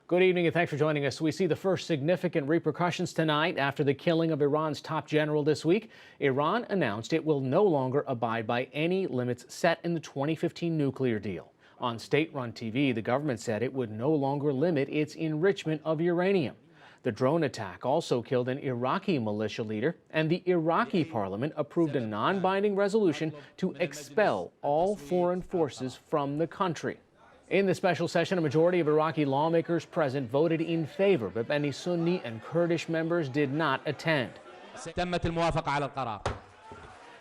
Good evening and thanks for joining us. We see the first significant repercussions tonight after the killing of Iran's top general this week. Iran announced it will no longer abide by any limits set in the 2015 nuclear deal. On state-run TV, the government said it would no longer limit its enrichment of uranium. The drone attack also killed an Iraqi militia leader, and the Iraqi parliament approved a non-binding resolution to expel all foreign forces from the country. In the special session, a majority of Iraqi lawmakers present voted in favor, but many Sunni and Kurdish members did not attend.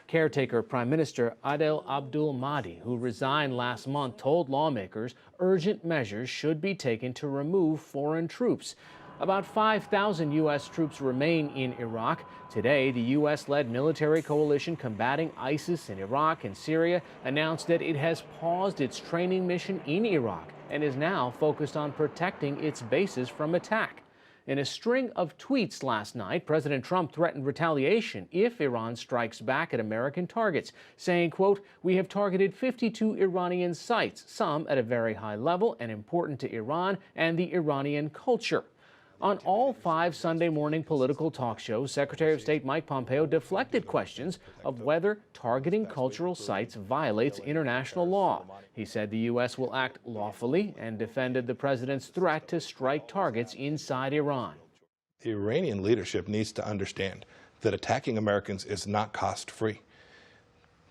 Caretaker Prime Minister Adel Abdul Mahdi, who resigned last month, told lawmakers urgent measures should be taken to remove foreign troops. About 5,000 U.S. troops remain in Iraq. Today, the U.S.-led military coalition combating ISIS in Iraq and Syria announced that it has paused its training mission in Iraq and is now focused on protecting its bases from attack. In a string of tweets last night, President Trump threatened retaliation if Iran strikes back at American targets, saying, quote, "We have targeted 52 Iranian sites, some at a very high level and important to Iran and the Iranian culture." On all 5 Sunday morning political talk shows, Secretary of State Mike Pompeo deflected questions of whether targeting cultural sites violates international law. He said the U.S. will act lawfully and defended the president's threat to strike targets inside Iran. The Iranian leadership needs to understand that attacking Americans is not cost-free.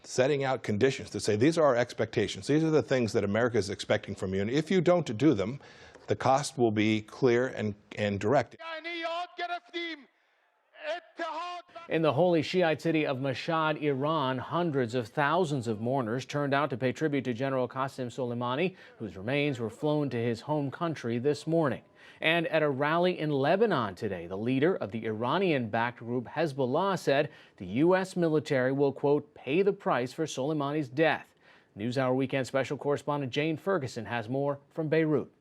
Setting out conditions to say these are our expectations, these are the things that America is expecting from you, and if you don't do them, the cost will be clear and direct. In the holy Shiite city of Mashhad, Iran, hundreds of thousands of mourners turned out to pay tribute to General Qassem Suleimani, whose remains were flown to his home country this morning. And at a rally in Lebanon today, the leader of the Iranian-backed group Hezbollah said the U.S. military will, quote, pay the price for Soleimani's death. NewsHour Weekend Special Correspondent Jane Ferguson has more from Beirut.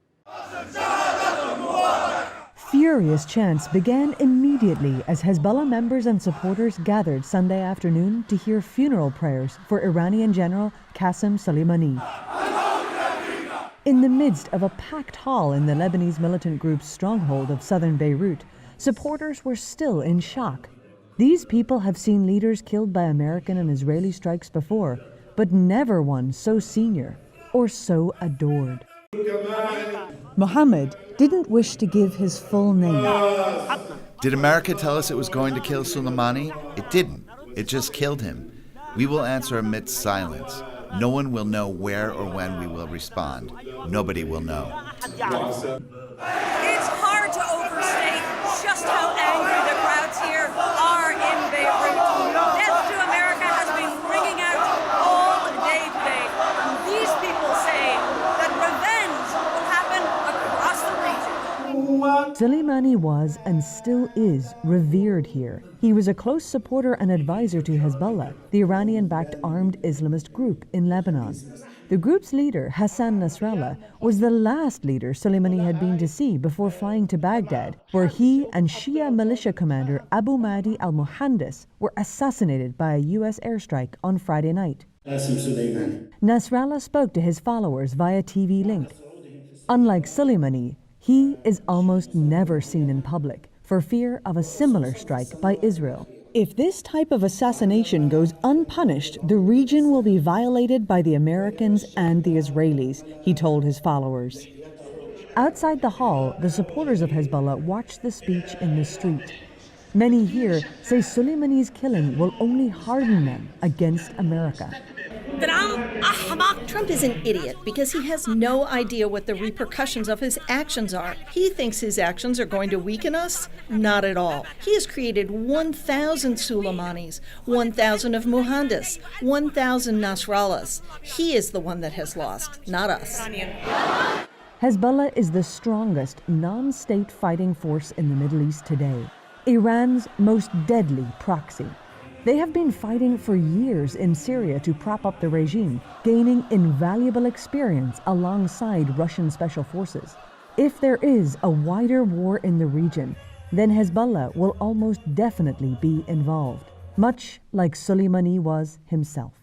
Furious chants began immediately as Hezbollah members and supporters gathered Sunday afternoon to hear funeral prayers for Iranian General Qassem Suleimani. In the midst of a packed hall in the Lebanese militant group's stronghold of southern Beirut, supporters were still in shock. These people have seen leaders killed by American and Israeli strikes before, but never one so senior or so adored. Mohammed didn't wish to give his full name. Did America tell us it was going to kill Soleimani? It didn't. It just killed him. We will answer amidst silence. No one will know where or when we will respond. Nobody will know. It's hard to overstate just how angry the crowds here are in Beirut. Death to America has been ringing out all day today. And these people say that revenge will happen across the region. Soleimani was and still is revered here. He was a close supporter and advisor to Hezbollah, the Iranian-backed armed Islamist group in Lebanon. The group's leader, Hassan Nasrallah, was the last leader Soleimani had been to see before flying to Baghdad, where he and Shia militia commander Abu Mahdi al-Muhandis were assassinated by a U.S. airstrike on Friday night. Qassem Suleimani. Nasrallah spoke to his followers via TV link. Unlike Soleimani, he is almost never seen in public for fear of a similar strike by Israel. If this type of assassination goes unpunished, the region will be violated by the Americans and the Israelis, he told his followers. Outside the hall, the supporters of Hezbollah watched the speech in the street. Many here say Soleimani's killing will only harden them against America. Trump is an idiot because he has no idea what the repercussions of his actions are. He thinks his actions are going to weaken us? Not at all. He has created 1,000 Soleimanis, 1,000 of Muhandis, 1,000 Nasrallahs. He is the one that has lost, not us. Hezbollah is the strongest non-state fighting force in the Middle East today, Iran's most deadly proxy. They have been fighting for years in Syria to prop up the regime, gaining invaluable experience alongside Russian special forces. If there is a wider war in the region, then Hezbollah will almost definitely be involved, much like Soleimani was himself.